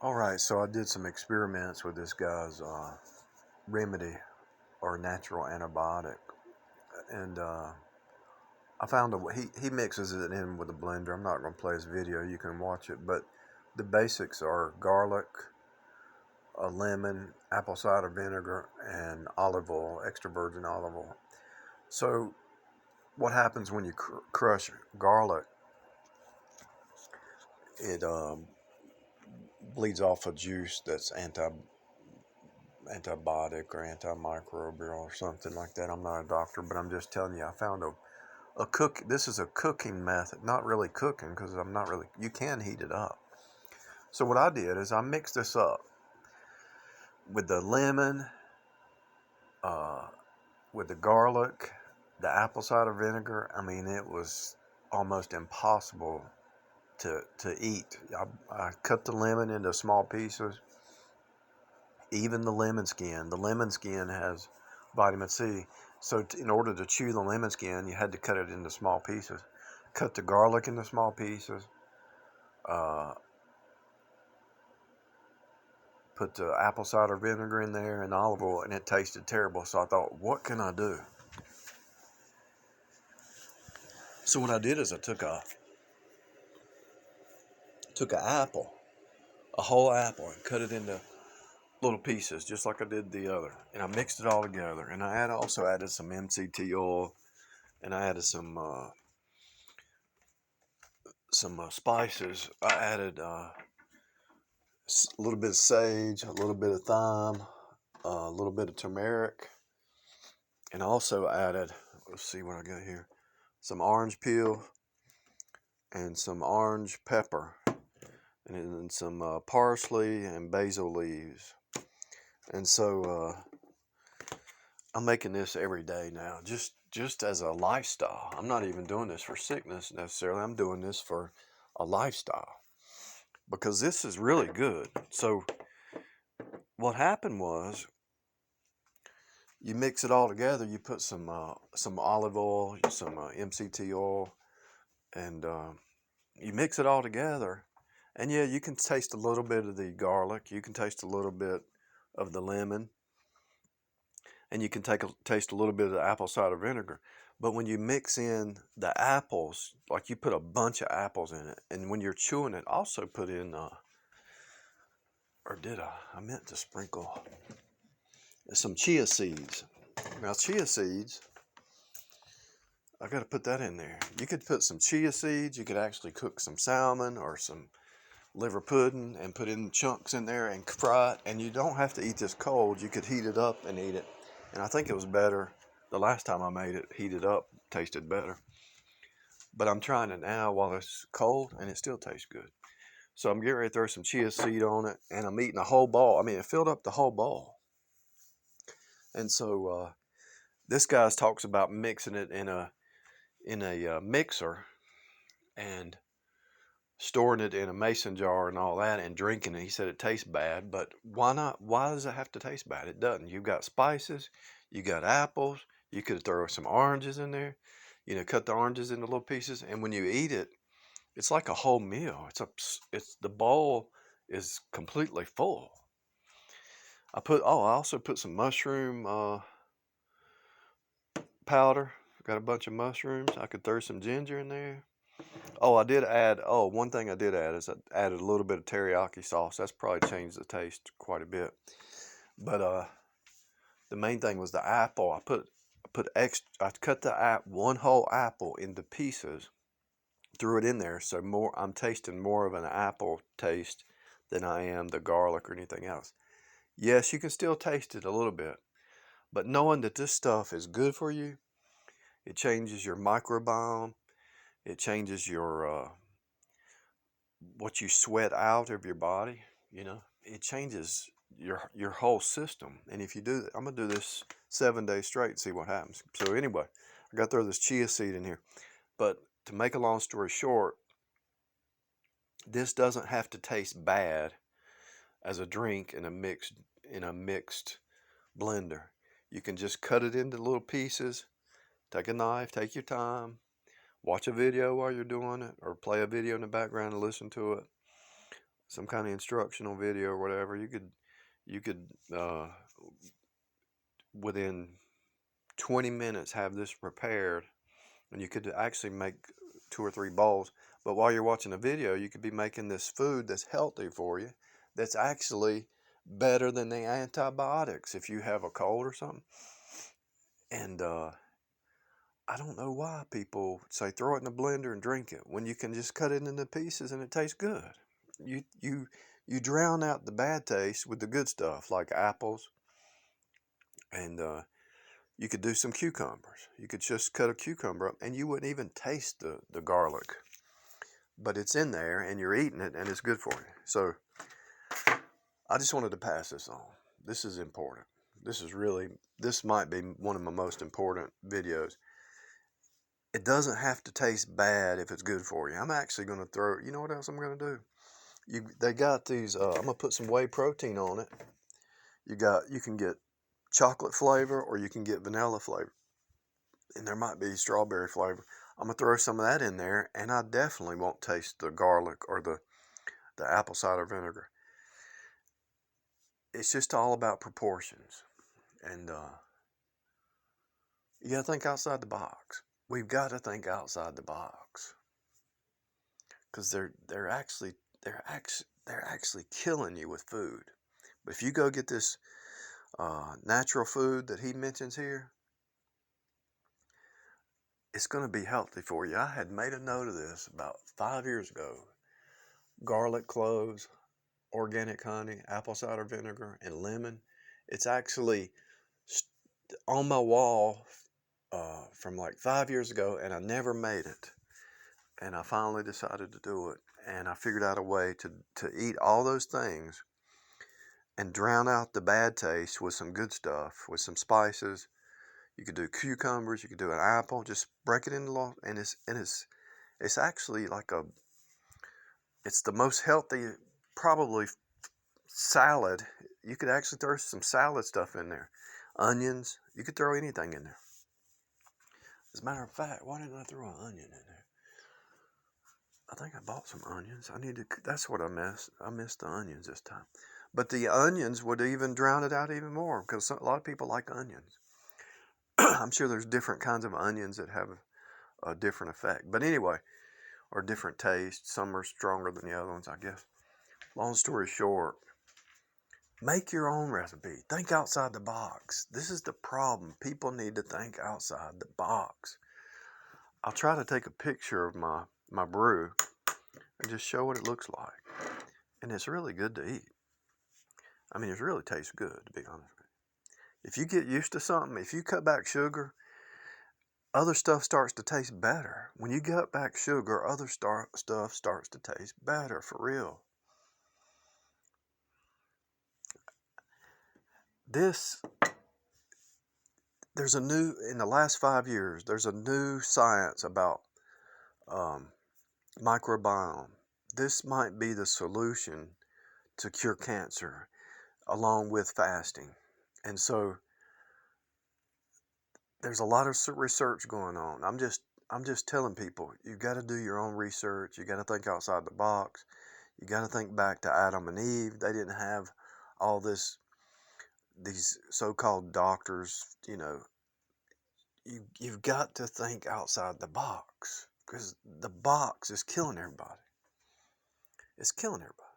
Alright, so I did some experiments with this guy's remedy or natural antibiotic. And I found he mixes it in with a blender. I'm not going to play his video, you can watch it. But the basics are garlic, a lemon, apple cider vinegar, and olive oil, extra virgin olive oil. So what happens when you crush garlic? It bleeds off a juice that's antibiotic or antimicrobial or something like that. I'm not a doctor, but I'm just telling you, I found this is a cooking method, not really cooking because I'm not really, you can heat it up. So what I did is I mixed this up with the lemon, uh, with the garlic, the apple cider vinegar. I mean, it was almost impossible to eat. I cut the lemon into small pieces, even the lemon skin. The lemon skin has vitamin C. So in order to chew the lemon skin, you had to cut it into small pieces. Cut the garlic into small pieces. Uh, put the apple cider vinegar in there and olive oil, and it tasted terrible. So I thought, what can I do? So what I did is I took an apple, a whole apple, and cut it into little pieces, just like I did the other. And I mixed it all together. And I also added some MCT oil, and I added some spices. I added a little bit of sage, a little bit of thyme, a little bit of turmeric, and I also added, let's see what I got here, some orange peel and some orange pepper, and then some parsley and basil leaves. And so I'm making this every day now, just as a lifestyle. I'm not even doing this for sickness necessarily. I'm doing this for a lifestyle because this is really good. So what happened was, you mix it all together. You put some olive oil, some MCT oil, and you mix it all together. And yeah, you can taste a little bit of the garlic. You can taste a little bit of the lemon, and you can taste a little bit of the apple cider vinegar. But when you mix in the apples, like you put a bunch of apples in it, and when you're chewing it, also put in, or did I? I meant to sprinkle some chia seeds. Now, chia seeds, I got to put that in there. You could put some chia seeds. You could actually cook some salmon or some liver pudding and put in chunks in there and fry it. And you don't have to eat this cold. You could heat it up and eat it. And I think it was better. The last time I made it, heated up, tasted better. But I'm trying it now while it's cold, and it still tastes good. So I'm getting ready to throw some chia seed on it, and I'm eating a whole bowl. I mean, it filled up the whole bowl. And so this guy talks about mixing it in a mixer and storing it in a mason jar and all that and drinking it. He said it tastes bad, but why not? Why does it have to taste bad? It doesn't. You've got spices, you got apples, you could throw some oranges in there, cut the oranges into little pieces, and when you eat it, it's like a whole meal. It's the bowl is completely full. I also put some mushroom powder. Got a bunch of mushrooms. I could throw some ginger in there. One thing I did add is I added a little bit of teriyaki sauce. That's probably changed the taste quite a bit. But the main thing was the apple. I cut one whole apple into pieces, threw it in there. So I'm tasting more of an apple taste than I am the garlic or anything else. Yes, you can still taste it a little bit, but knowing that this stuff is good for you, it changes your microbiome. It changes your what you sweat out of your body. It changes your whole system. And if you do that, I'm gonna do this 7 days straight and see what happens. So anyway, I got to throw this chia seed in here. But to make a long story short, this doesn't have to taste bad as a drink in a mixed blender. You can just cut it into little pieces. Take a knife, take your time, watch a video while you're doing it, or play a video in the background and listen to it. some kind of instructional video or whatever. You could within 20 minutes have this prepared, and you could actually make 2 or 3 bowls. But while you're watching a video, you could be making this food that's healthy for you, that's actually better than the antibiotics if you have a cold or something. And I don't know why people say throw it in the blender and drink it when you can just cut it into pieces and it tastes good. You drown out the bad taste with the good stuff like apples, and you could do some cucumbers. You could just cut a cucumber up and you wouldn't even taste the garlic. But it's in there and you're eating it and it's good for you. So I just wanted to pass this on. This is important. This might be one of my most important videos. It doesn't have to taste bad if it's good for you. I'm actually going to throw, you know what else I'm going to do? They got these, I'm going to put some whey protein on it. You can get chocolate flavor or you can get vanilla flavor. And there might be strawberry flavor. I'm going to throw some of that in there, and I definitely won't taste the garlic or the apple cider vinegar. It's just all about proportions. And you got to think outside the box. We've got to think outside the box. Because they're actually killing you with food. But if you go get this natural food that he mentions here, it's going to be healthy for you. I had made a note of this about 5 years ago. Garlic cloves, organic honey, apple cider vinegar, and lemon. It's actually on my wall from like 5 years ago, and I never made it. And I finally decided to do it. And I figured out a way to eat all those things and drown out the bad taste with some good stuff, with some spices. You could do cucumbers, you could do an apple, just break it into little, and it's actually like it's the most healthy, probably, salad. You could actually throw some salad stuff in there. Onions, you could throw anything in there. As a matter of fact, why didn't I throw an onion in there? I think I bought some onions. That's what I missed. I missed the onions this time. But the onions would even drown it out even more, because a lot of people like onions. I'm sure there's different kinds of onions that have a different effect. But anyway, or different taste. Some are stronger than the other ones, I guess. Long story short, make your own recipe. Think outside the box. This is the problem. People need to think outside the box. I'll try to take a picture of my brew and just show what it looks like. And it's really good to eat. I mean, it really tastes good, to be honest with you. If you get used to something, if you cut back sugar, other stuff starts to taste better. When you cut back sugar, other stuff starts to taste better, for real. In the last 5 years, there's a new science about microbiome. This might be the solution to cure cancer, along with fasting. And so there's a lot of research going on. I'm just telling people, you got to do your own research. You got to think outside the box. You got to think back to Adam and Eve. They didn't have all these so-called doctors. You've got to think outside the box, because the box is killing everybody. It's killing everybody.